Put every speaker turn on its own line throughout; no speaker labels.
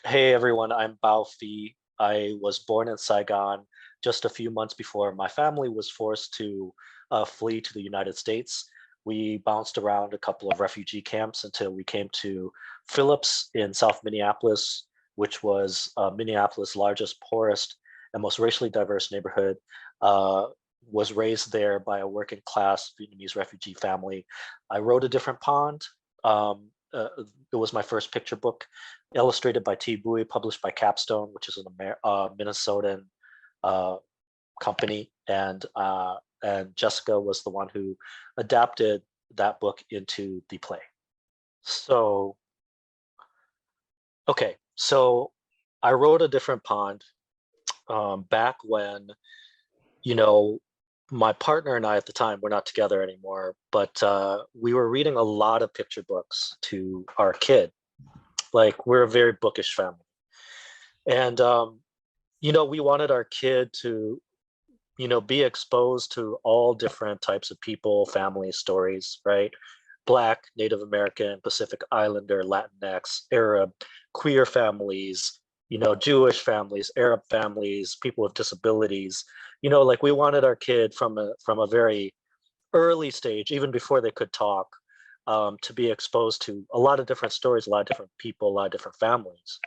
Hey everyone, I'm Bao Phi. I was born in Saigon just a few months before my family was forced to flee to the United States. We bounced around a couple of refugee camps until we came to Phillips in South Minneapolis, which was Minneapolis' largest, poorest, and most racially diverse neighborhood. Uh, was raised there by a working class Vietnamese refugee family. I wrote A Different Pond. It was my first picture book, illustrated by T. Bowie, published by Capstone, which is an Minnesotan uh, company, and Jessica was the one who adapted that book into the play. So, okay, so I wrote A Different Pond back when, you know, my partner and I at the time, we're not together anymore, but we were reading a lot of picture books to our kid. Like, we're a very bookish family. And we wanted our kid to, be exposed to all different types of people, family stories, right? Black, Native American, Pacific Islander, Latinx, Arab, queer families, Jewish families, Arab families, people with disabilities. Like, we wanted our kid from a very early stage, even before they could talk, to be exposed to a lot of different stories, a lot of different people, a lot of different families.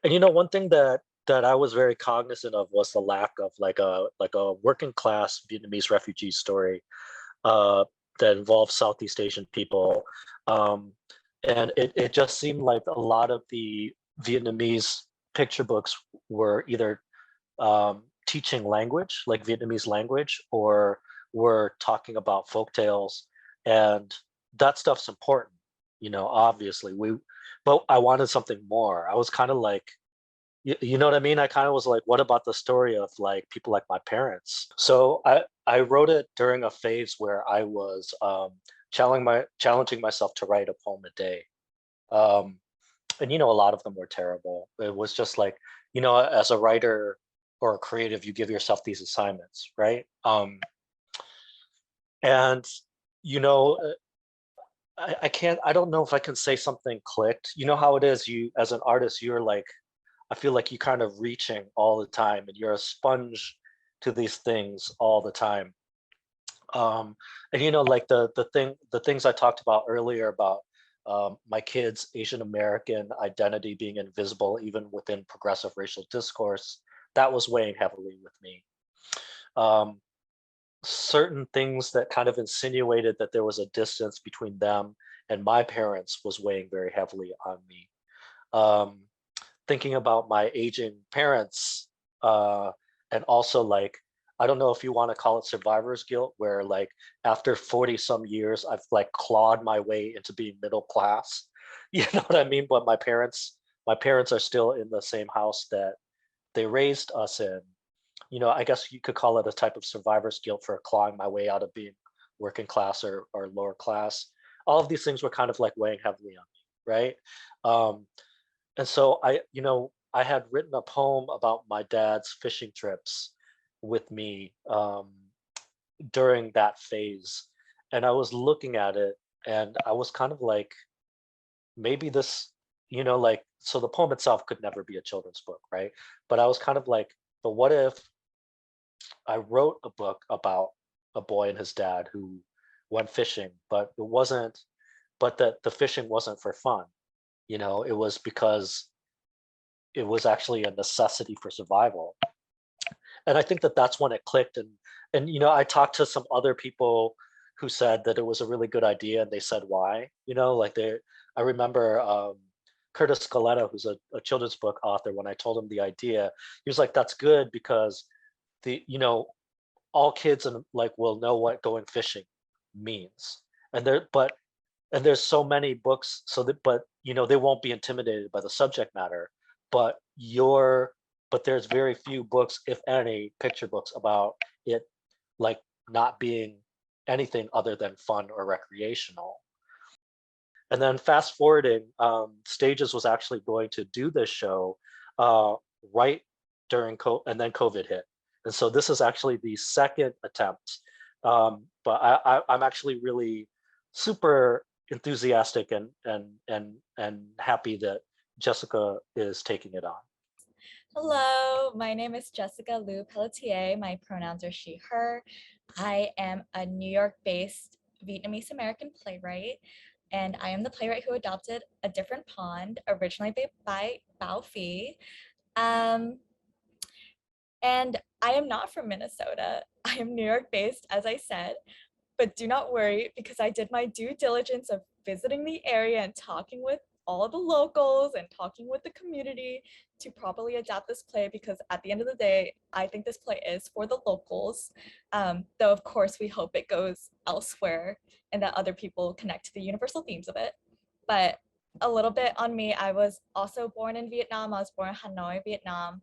And one thing that I was very cognizant of was the lack of like a working class Vietnamese refugee story uh, that involves Southeast Asian people. Um, and it just seemed like a lot of the Vietnamese picture books were either teaching language, like Vietnamese language, or were talking about folk tales. And that stuff's important, obviously. But I wanted something more. I was kind of like, you know what I mean? I kind of was like, what about the story of like people like my parents? So I wrote it during a phase where I was challenging myself to write a poem a day. Um, and a lot of them were terrible. It was just like, as a writer or a creative, you give yourself these assignments, right? And you know, I can't. I don't know if I can say something clicked. You know how it is. You as an artist, you're like, I feel like you kind of reaching all the time, and you're a sponge to these things all the time. And like the things I talked about earlier about my kids' Asian American identity being invisible even within progressive racial discourse, that was weighing heavily with me. Um, Certain things that kind of insinuated that there was a distance between them and my parents was weighing very heavily on me. Um, Thinking about my aging parents, and also like, I don't know if you want to call it survivor's guilt, where like after 40 some years I've like clawed my way into being middle class. You know what I mean? But my parents are still in the same house that they raised us in. I guess you could call it a type of survivor's guilt for clawing my way out of being working class or lower class. All of these things were kind of like weighing heavily on me, right? um, and so I had written a poem about my dad's fishing trips with me, during that phase. And I was looking at it and I was kind of like, maybe this, like, so the poem itself could never be a children's book, right? But I was kind of like, but what if I wrote a book about a boy and his dad who went fishing, but it wasn't, but that the fishing wasn't for fun. It was because it was actually a necessity for survival. And I think that that's when it clicked. And I talked to some other people who said that it was a really good idea, and they said why. Like I remember Curtis Galetta, who's a children's book author. When I told him the idea, he was like, "That's good because the all kids and like will know what going fishing means." And there's so many books, so that, but they won't be intimidated by the subject matter. But there's very few books, if any, picture books about it, like, not being anything other than fun or recreational. And then fast forwarding, Stages was actually going to do this show uh, right during and then COVID hit, and so this is actually the second attempt. But I'm actually really super enthusiastic and happy that Jessica is taking it on.
Hello, my name is Jessica Luu Pelletier. My pronouns are she, her. I am a New York-based Vietnamese American playwright, and I am the playwright who adopted A Different Pond, originally by Bao Phi. Um, and I am not from Minnesota. I am New York-based, as I said, but do not worry because I did my due diligence of visiting the area and talking with all the locals and talking with the community to properly adapt this play, because at the end of the day, I think this play is for the locals. Though of course we hope it goes elsewhere and that other people connect to the universal themes of it. But a little bit on me, I was also born in Vietnam. I was born in Hanoi, Vietnam,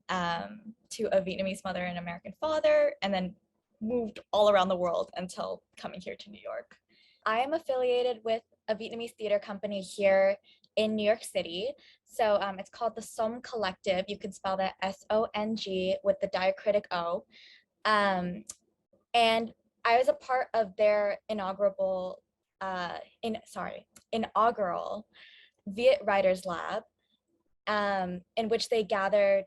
to a Vietnamese mother and American father, and then moved all around the world until coming here to New York. I am affiliated with a Vietnamese theater company here in New York City. So it's called the Som Collective. You can spell that SONG with the diacritic O. And I was a part of their inaugural Viet Writers Lab, in which they gathered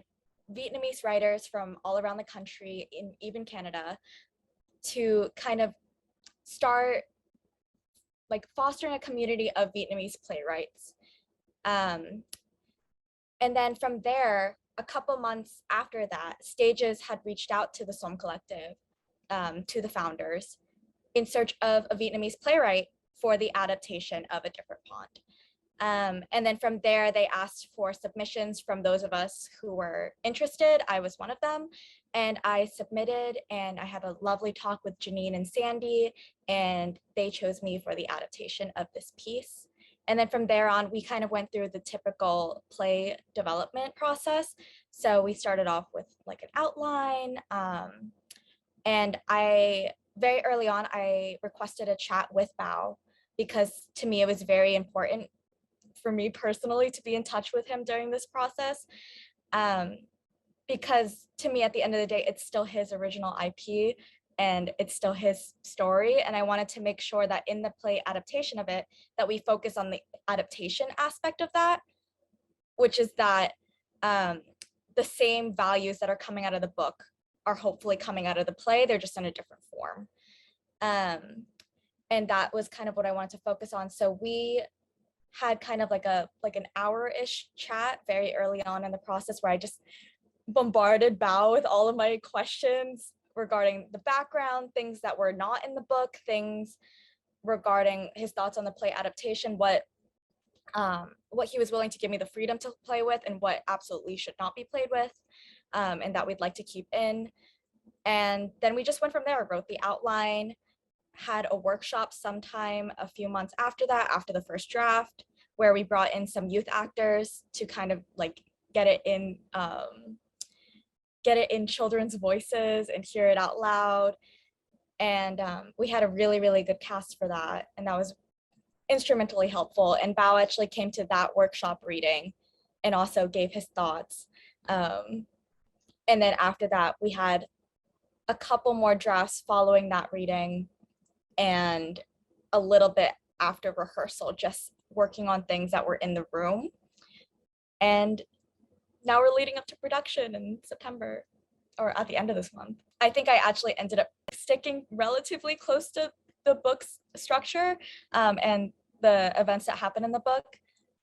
Vietnamese writers from all around the country, in even Canada, to kind of start like fostering a community of Vietnamese playwrights. And then from there, a couple months after that, Stages had reached out to the Som Collective, to the founders, in search of a Vietnamese playwright for the adaptation of A Different Pond. And then from there, they asked for submissions from those of us who were interested. I was one of them, and I submitted, and I had a lovely talk with Janine and Sandy, and they chose me for the adaptation of this piece. And then from there on, we kind of went through the typical play development process. So we started off with like an outline, and very early on, I requested a chat with Bao, because to me, it was very important for me personally to be in touch with him during this process, because to me, at the end of the day, it's still his original IP and it's still his story. And I wanted to make sure that in the play adaptation of it, that we focus on the adaptation aspect of that, which is that the same values that are coming out of the book are hopefully coming out of the play. They're just in a different form. And that was kind of what I wanted to focus on. So we had kind of like an hour-ish chat very early on in the process, where I just bombarded Bao with all of my questions regarding the background, things that were not in the book, things regarding his thoughts on the play adaptation, what he was willing to give me the freedom to play with, and what absolutely should not be played with, and that we'd like to keep in. And then we just went from there, wrote the outline, had a workshop sometime a few months after that, after the first draft, where we brought in some youth actors to kind of like get it in children's voices and hear it out loud. And we had a really, really good cast for that. And that was instrumentally helpful. And Bao actually came to that workshop reading and also gave his thoughts. And then after that, we had a couple more drafts following that reading, and a little bit after rehearsal, just working on things that were in the room. And now we're leading up to production in September, or at the end of this month. I think I actually ended up sticking relatively close to the book's structure, and the events that happen in the book.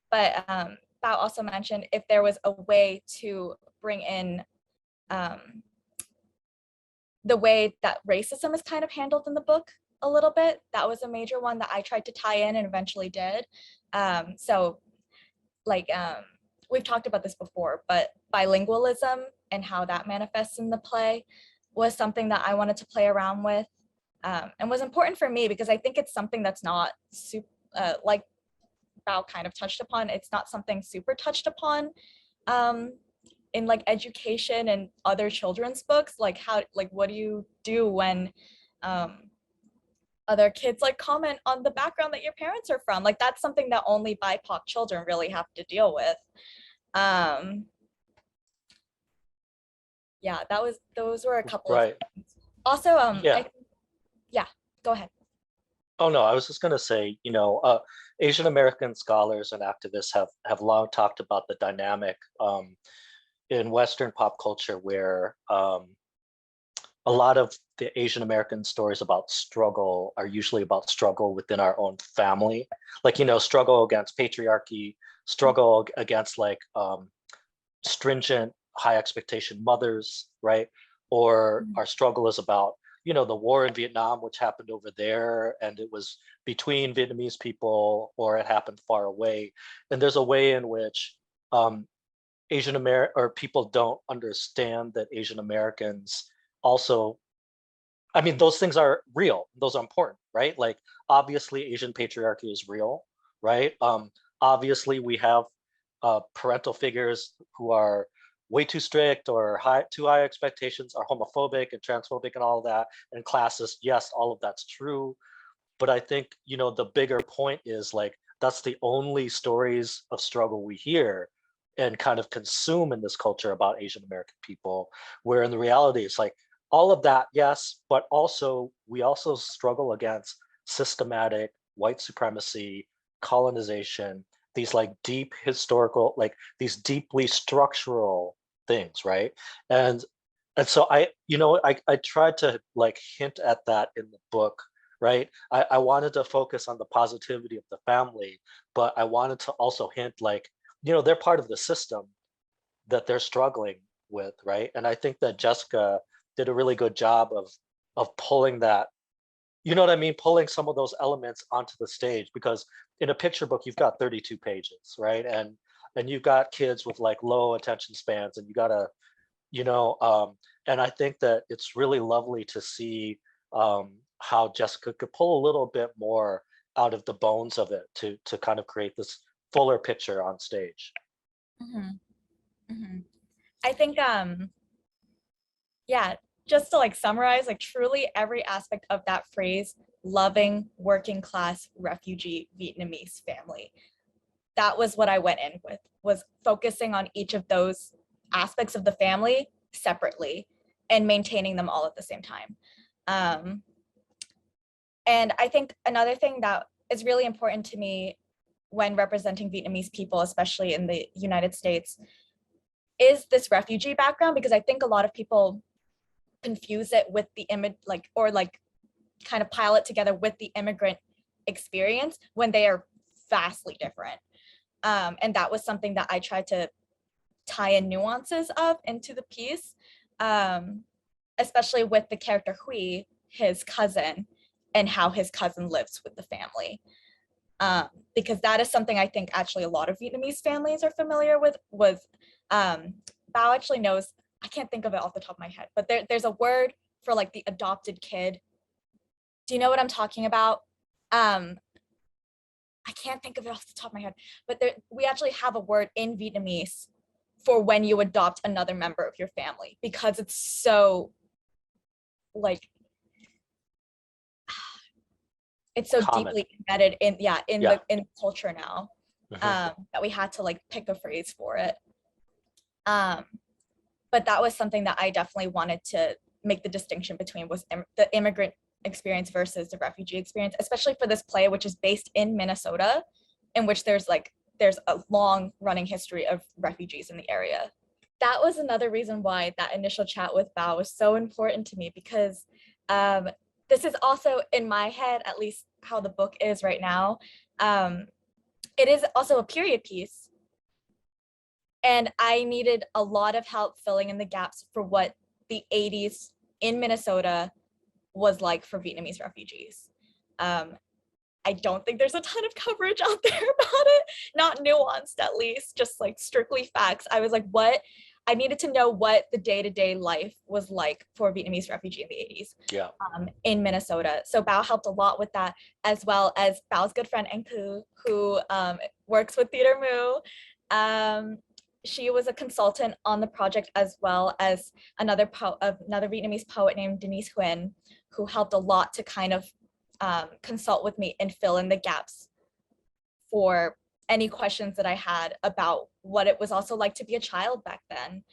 But Bao also mentioned if there was a way to bring in the way that racism is kind of handled in the book a little bit. That was a major one that I tried to tie in and eventually did. So like, we've talked about this before, but bilingualism and how that manifests in the play was something that I wanted to play around with, and was important for me, because I think it's something that's not super, like Bao kind of touched upon, it's not something super touched upon in like education and other children's books. Like what do you do when other kids like comment on the background that your parents are from? Like that's something that only BIPOC children really have to deal with. Yeah, those were a couple of
Right.
things. Also,
Yeah.
yeah, go ahead.
Oh no, I was just going to say, Asian American scholars and activists have long talked about the dynamic in Western pop culture where a lot of the Asian American stories about struggle are usually about struggle within our own family, like struggle against patriarchy, struggle against like stringent, high expectation mothers, right? Or
Mhm.
our struggle is about, the war in Vietnam, which happened over there, and it was between Vietnamese people, or it happened far away. And there's a way in which Asian American or people don't understand that Asian Americans also, I mean, those things are real. Those are important, right? Like, obviously, Asian patriarchy is real, right? Obviously, we have parental figures who are way too strict or too high expectations, are homophobic and transphobic and all of that, and classist. Yes, all of that's true. But I think, the bigger point is like that's the only stories of struggle we hear and kind of consume in this culture about Asian American people, where in the reality it's like all of that, yes, but also we also struggle against systematic white supremacy, colonization, these like deep historical, like these deeply structural things, right? And and so I tried to like hint at that in the book, right? I wanted to focus on the positivity of the family, but I wanted to also hint like, they're part of the system that they're struggling with, right? And I think that Jessica did a really good job of pulling that, you know what I mean, pulling some of those elements onto the stage, because in a picture book you've got 32 pages, right? And you've got kids with like low attention spans, and you gotta, you know, and I think that it's really lovely to see how Jessica could pull a little bit more out of the bones of it to kind of create this fuller picture on stage.
Mhm. Mhm. I think yeah, just to like summarize, like truly every aspect of that phrase, loving working class refugee Vietnamese family. That was what I went in with, was focusing on each of those aspects of the family separately and maintaining them all at the same time. Um, and I think another thing that is really important to me when representing Vietnamese people, especially in the United States, is this refugee background, because I think a lot of people confuse it with the image, like, or like kind of pile it together with the immigrant experience when they are vastly different. And that was something that I tried to tie in nuances of into the piece, um, especially with the character Hui, his cousin, and how his cousin lives with the family. Because that is something I think actually a lot of Vietnamese families are familiar with. Um, Bao actually knows, I can't think of it off the top of my head, but there's a word for like the adopted kid. Do you know what I'm talking about? Um, I can't think of it off the top of my head, but we actually have a word in Vietnamese for when you adopt another member of your family, because it's so like it's so
Common.
deeply embedded in, yeah,
Yeah.
in culture now,
Hmm.
that we had to like pick a phrase for it. Um, but that was something that I definitely wanted to make the distinction between, was the immigrant experience versus the refugee experience, especially for this play, which is based in Minnesota, in which there's a long running history of refugees in the area. That was another reason why that initial chat with Bao was so important to me, because um, this is also in my head, at least how the book is right now. Um, it is also a period piece, and I needed a lot of help filling in the gaps for what the 80s in Minnesota was like for Vietnamese refugees. Um, I don't think there's a ton of coverage out there about it, not nuanced at least, just like strictly facts. I was like, what? I needed to know what the day-to-day life was like for a Vietnamese refugee in the 80s,
Yeah.
in Minnesota. So Bao helped a lot with that, as well as Bao's good friend Enku, who works with Theater Mu. Um, she was a consultant on the project, as well as another Vietnamese poet named Denise Huynh, who helped a lot to kind of consult with me and fill in the gaps for any questions that I had about what it was also like to be a child back then.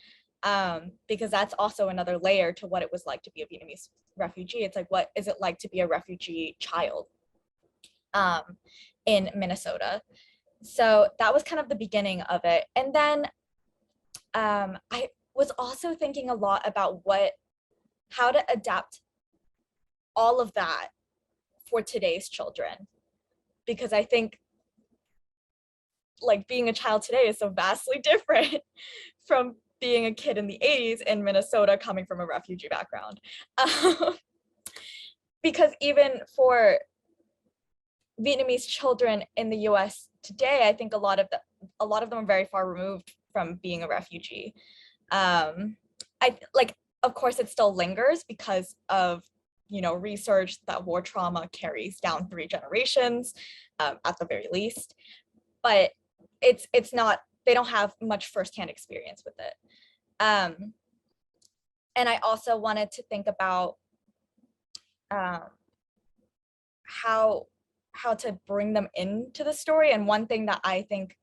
Because that's also another layer to what it was like to be a Vietnamese refugee. It's like, what is it like to be a refugee child? in Minnesota. So that was kind of the beginning of it. And then I was also thinking a lot about how to adapt all of that for today's children, because I think like being a child today is so vastly different from being a kid in the 80s in Minnesota coming from a refugee background. Because even for Vietnamese children in the US today, I think a lot of them are very far removed from being a refugee. I like, of course, it still lingers because of research that war trauma carries down 3 generations, at the very least. But it's not, they don't have much firsthand experience with it. And I also wanted to think about how to bring them into the story. And one thing that I think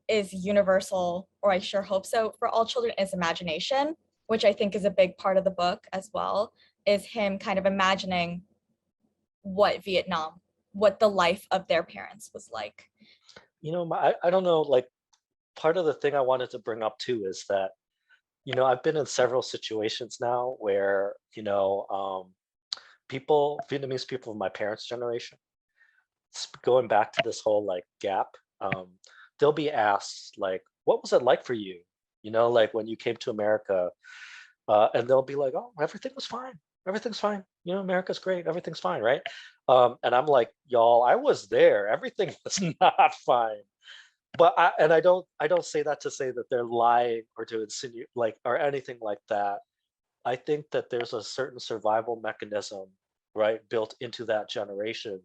is universal, or I sure hope so, for all children is imagination, which I think is a big part of the book as well, is him kind of imagining what the life of their parents was like.
I don't know, like part of the thing I wanted to bring up too is that, I've been in several situations now where, Vietnamese people of my parents' generation, going back to this whole like gap, they'll be asked like, what was it like for you? Like when you came to America, and they'll be like, oh, everything was fine. Everything's fine. America's great. Everything's fine, right? And I'm like, y'all, I was there. Everything was not fine. But I don't say that to say that they're lying or to insinuate like or anything like that. I think that there's a certain survival mechanism, right, built into that generation,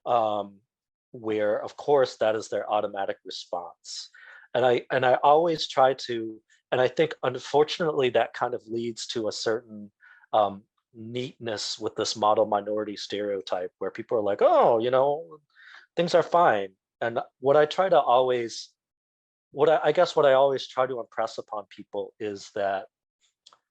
um, where of course that is their automatic response. And I always try to, and I think unfortunately that kind of leads to a certain um, neatness with this model minority stereotype where people are like, oh, things are fine. And what I try to always, I guess what I always try to impress upon people is that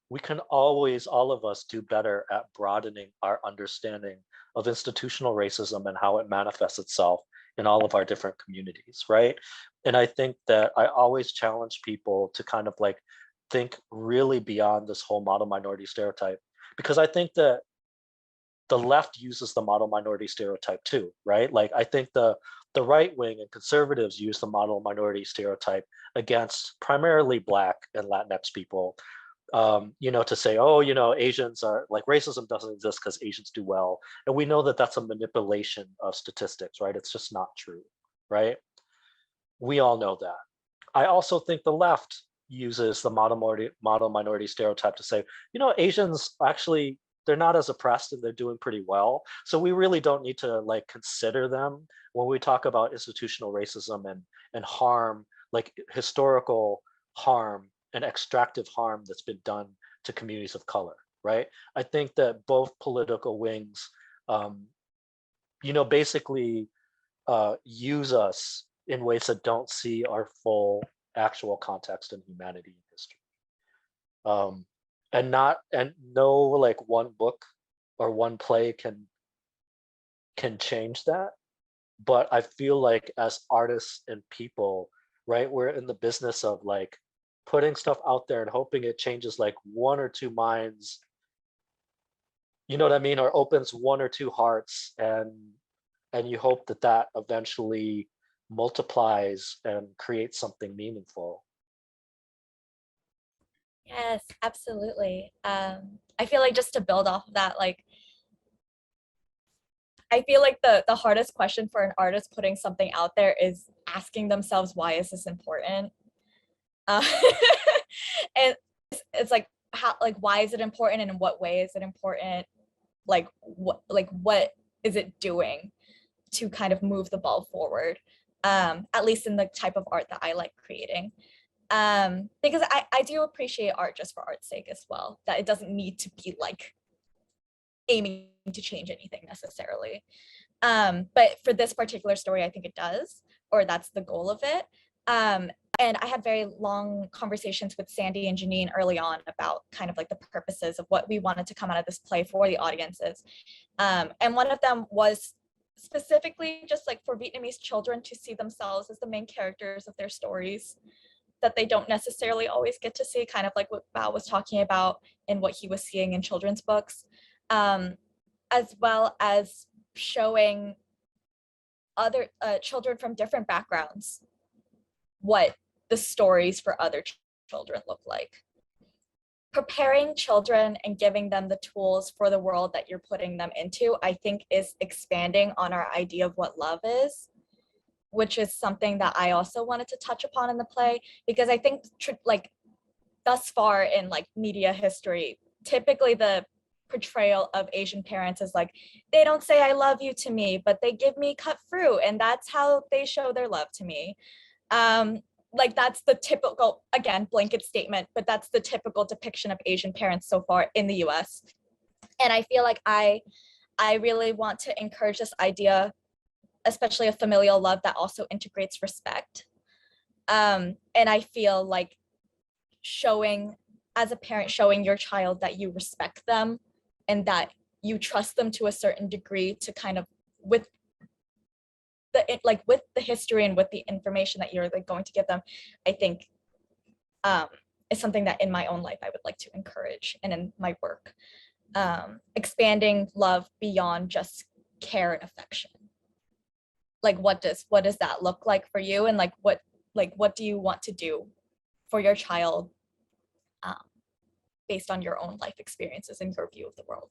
we can always, all of us, do better at broadening our understanding of institutional racism and how it manifests itself in all of our different communities, right? And I think that I always challenge people to kind of like think really beyond this whole model minority stereotype, because I think that the left uses the model minority stereotype too, right? Like I think the right wing and conservatives use the model minority stereotype against primarily Black and Latinx people, to say, oh, Asians are like racism doesn't exist because Asians do well. And we know that that's a manipulation of statistics, right? It's just not true, right? We all know that. I also think the left uses the model minority stereotype to say, Asians actually, they're not as oppressed and they're doing pretty well. So we really don't need to like consider them when we talk about institutional racism and harm, like historical harm and extractive harm that's been done to communities of color, right? I think that both political wings, basically use us in ways that don't see our full actual context and humanity and history. Um, and no like one book or one play can change that. But I feel like as artists and people, right, we're in the business of like putting stuff out there and hoping it changes like one or two minds, you know what I mean, or opens one or two hearts, and you hope that that eventually multiplies and creates something meaningful.
Yes, absolutely. I feel like just to build off of that, like I feel like the hardest question for an artist putting something out there is asking themselves, why is this important? Uh, and it's like how, like, why is it important, and in what way is it important? What is it doing to kind of move the ball forward? At least in the type of art that I like creating. Because I do appreciate art just for art's sake as well, that it doesn't need to be like aiming to change anything necessarily. But for this particular story, I think it does, or that's the goal of it. And I had very long conversations with Sandy and Janine early on about kind of like the purposes of what we wanted to come out of this play for the audiences. And one of them was specifically just like for Vietnamese children to see themselves as the main characters of their stories that they don't necessarily always get to see, kind of like what Bao was talking about and what he was seeing in children's books, as well as showing other children from different backgrounds what the stories for other children look like. Preparing children and giving them the tools for the world that you're putting them into, I think, is expanding on our idea of what love is, which is something that I also wanted to touch upon in the play, because I think like thus far in like media history, typically the portrayal of Asian parents is like, they don't say I love you to me, but they give me cut fruit, and that's how they show their love to me. Like that's the typical, again, blanket statement, but that's the typical depiction of Asian parents so far in the US. And I feel like I really want to encourage this idea, especially a familial love that also integrates respect. And I feel like showing, as a parent, showing your child that you respect them and that you trust them to a certain degree to kind of, with the history and with the information that you're like going to give them, I think is something that in my own life I would like to encourage, and in my work, expanding love beyond just care and affection. Like what does that look like for you, and like what do you want to do for your child, based on your own life experiences and your view of the world?